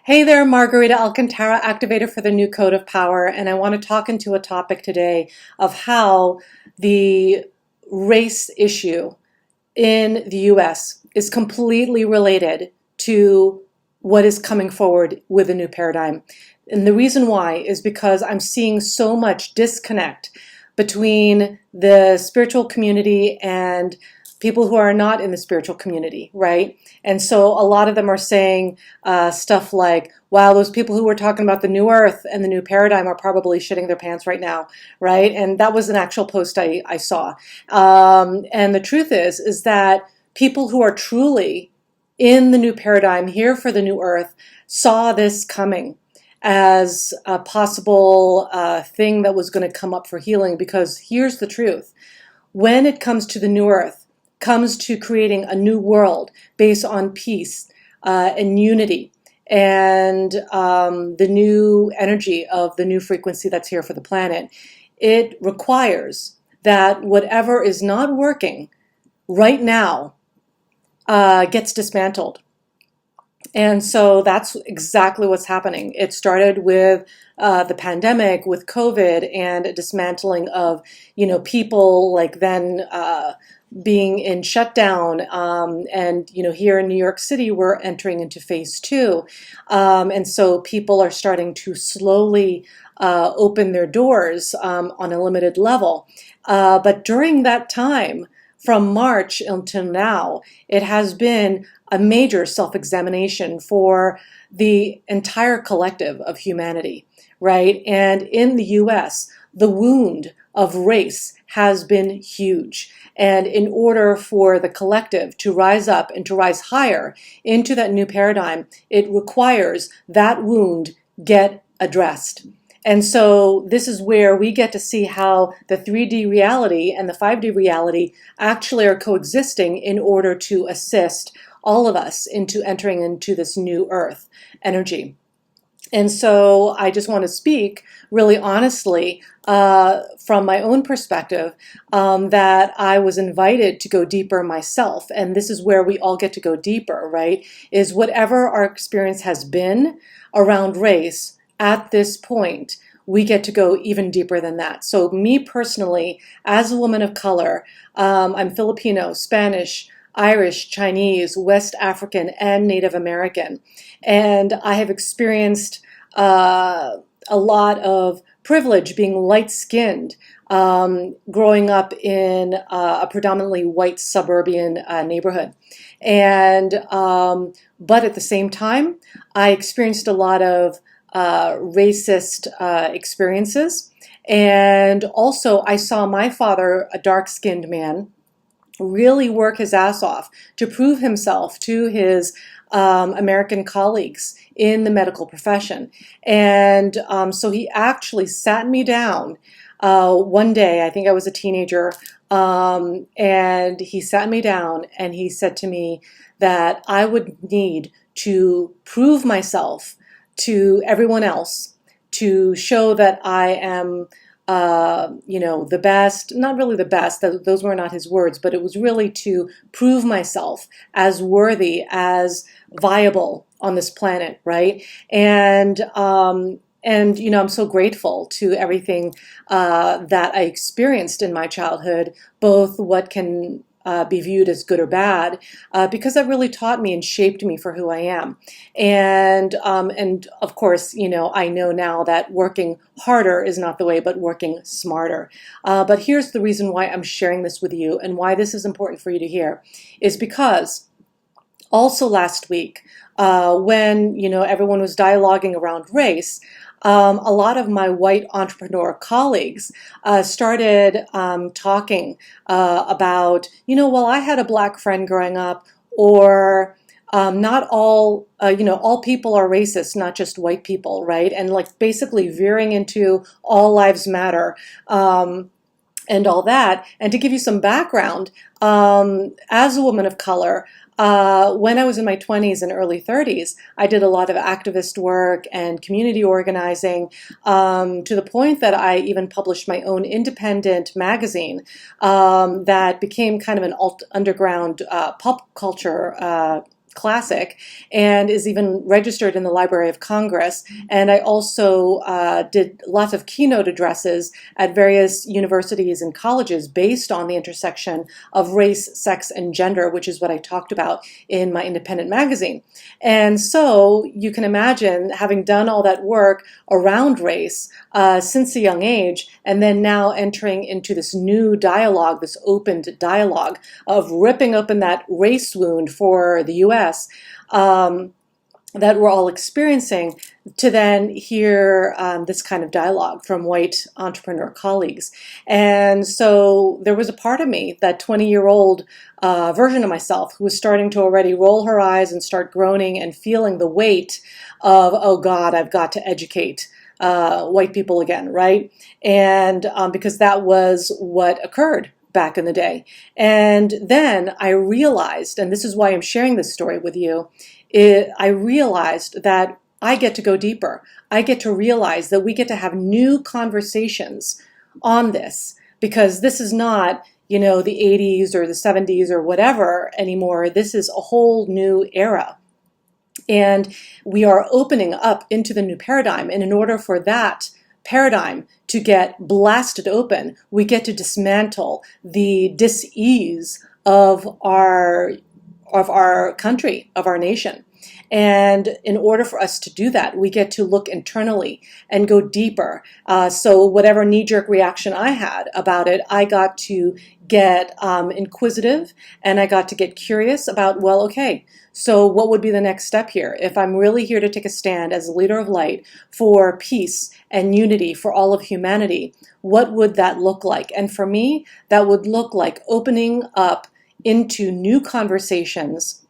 Hey there, Margarita Alcantara, activator for the new Code of Power, and I want to talk into a topic today of how the race issue in the US is completely related to what is coming forward with a new paradigm. And the reason why is because I'm seeing so much disconnect between the spiritual community and people who are not in the spiritual community, right? And so a lot of them are saying stuff like, wow, those people who were talking about the new earth and the new paradigm are probably shitting their pants right now, right? And that was an actual post I saw. And the truth is that people who are truly in the new paradigm, here for the new earth, saw this coming as a possible thing that was going to come up for healing. Because here's the truth. When it comes to the new earth, comes to creating a new world based on peace and unity and the new energy of the new frequency that's here for the planet, it requires that whatever is not working right now gets dismantled. And so that's exactly what's happening. It started with the pandemic, with COVID, and a dismantling of, people like then being in shutdown. And, here in New York City, we're entering into phase two. And so people are starting to slowly open their doors on a limited level. But during that time, from March until now, it has been a major self-examination for the entire collective of humanity, right? And in the US, the wound of race has been huge. And in order for the collective to rise up and to rise higher into that new paradigm, it requires that wound get addressed. And so this is where we get to see how the 3D reality and the 5D reality actually are coexisting in order to assist all of us into entering into this new earth energy. And so I just want to speak really honestly from my own perspective that I was invited to go deeper myself. And this is where we all get to go deeper, right? Is whatever our experience has been around race, at this point, we get to go even deeper than that. So me personally, as a woman of color, I'm Filipino, Spanish, Irish, Chinese, West African, and Native American. And I have experienced a lot of privilege being light-skinned, growing up in a predominantly white suburban neighborhood. And but at the same time, I experienced a lot of racist experiences. And also I saw my father, a dark-skinned man, really work his ass off to prove himself to his American colleagues in the medical profession. And so he actually sat me down one day, I think I was a teenager, and he sat me down and he said to me that I would need to prove myself to everyone else to show that I am the best, not really the best, those were not his words, but it was really to prove myself as worthy, as viable on this planet, right? And I'm so grateful to everything that I experienced in my childhood, both what can be viewed as good or bad, because that really taught me and shaped me for who I am. And of course, I know now that working harder is not the way, but working smarter. But here's the reason why I'm sharing this with you and why this is important for you to hear, is because also last week, when everyone was dialoguing around race, a lot of my white entrepreneur colleagues started talking about, well, I had a black friend growing up, or not all, all people are racist, not just white people, right? And like basically veering into all lives matter. And all that. And to give you some background, as a woman of color, when I was in my 20s and early 30s, I did a lot of activist work and community organizing, to the point that I even published my own independent magazine that became kind of an underground pop culture classic and is even registered in the Library of Congress. And I also did lots of keynote addresses at various universities and colleges based on the intersection of race, sex, and gender, which is what I talked about in my independent magazine. And so you can imagine having done all that work around race since a young age, and then now entering into this new dialogue, this opened dialogue of ripping open that race wound for the US that we're all experiencing, to then hear this kind of dialogue from white entrepreneur colleagues. And so there was a part of me, that 20-year-old version of myself, who was starting to already roll her eyes and start groaning and feeling the weight of, oh God, I've got to educate white people again, right? And because that was what occurred back in the day. And then I realized, and this is why I'm sharing this story with you, I realized that I get to go deeper. I get to realize that we get to have new conversations on this, because this is not, the 80s or the 70s or whatever anymore. This is a whole new era. And we are opening up into the new paradigm. And in order for that paradigm to get blasted open, we get to dismantle the dis-ease of our country, of our nation. And in order for us to do that, we get to look internally and go deeper. So whatever knee-jerk reaction I had about it, I got to get inquisitive, and I got to get curious about, well, okay, so what would be the next step here? If I'm really here to take a stand as a leader of light for peace and unity for all of humanity, what would that look like? And for me, that would look like opening up into new conversations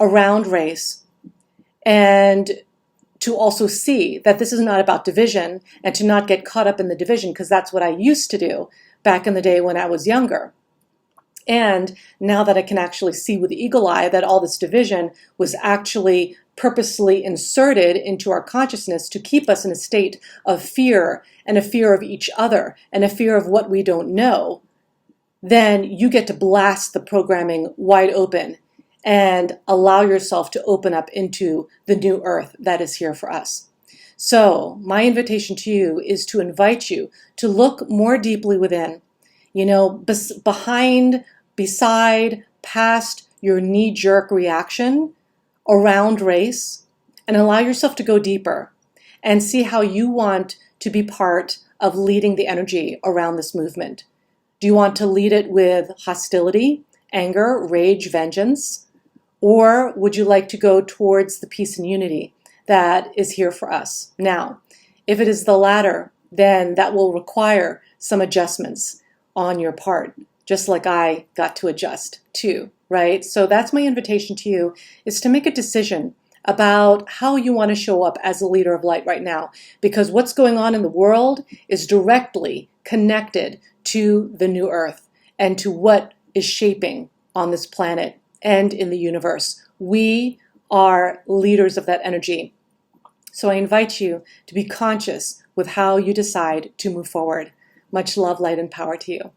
around race, and to also see that this is not about division, and to not get caught up in the division, because that's what I used to do back in the day when I was younger. And now that I can actually see with the eagle eye that all this division was actually purposely inserted into our consciousness to keep us in a state of fear, and a fear of each other, and a fear of what we don't know, then you get to blast the programming wide open and allow yourself to open up into the new earth that is here for us. So my invitation to you is to invite you to look more deeply within, beside, past your knee-jerk reaction around race, and allow yourself to go deeper and see how you want to be part of leading the energy around this movement. Do you want to lead it with hostility, anger, rage, vengeance? Or would you like to go towards the peace and unity that is here for us now? If it is the latter, then that will require some adjustments on your part, just like I got to adjust too, right? So that's my invitation to you, is to make a decision about how you want to show up as a leader of light right now, because what's going on in the world is directly connected to the new earth and to what is shaping on this planet and in the universe. We are leaders of that energy. So I invite you to be conscious with how you decide to move forward. Much love, light, and power to you.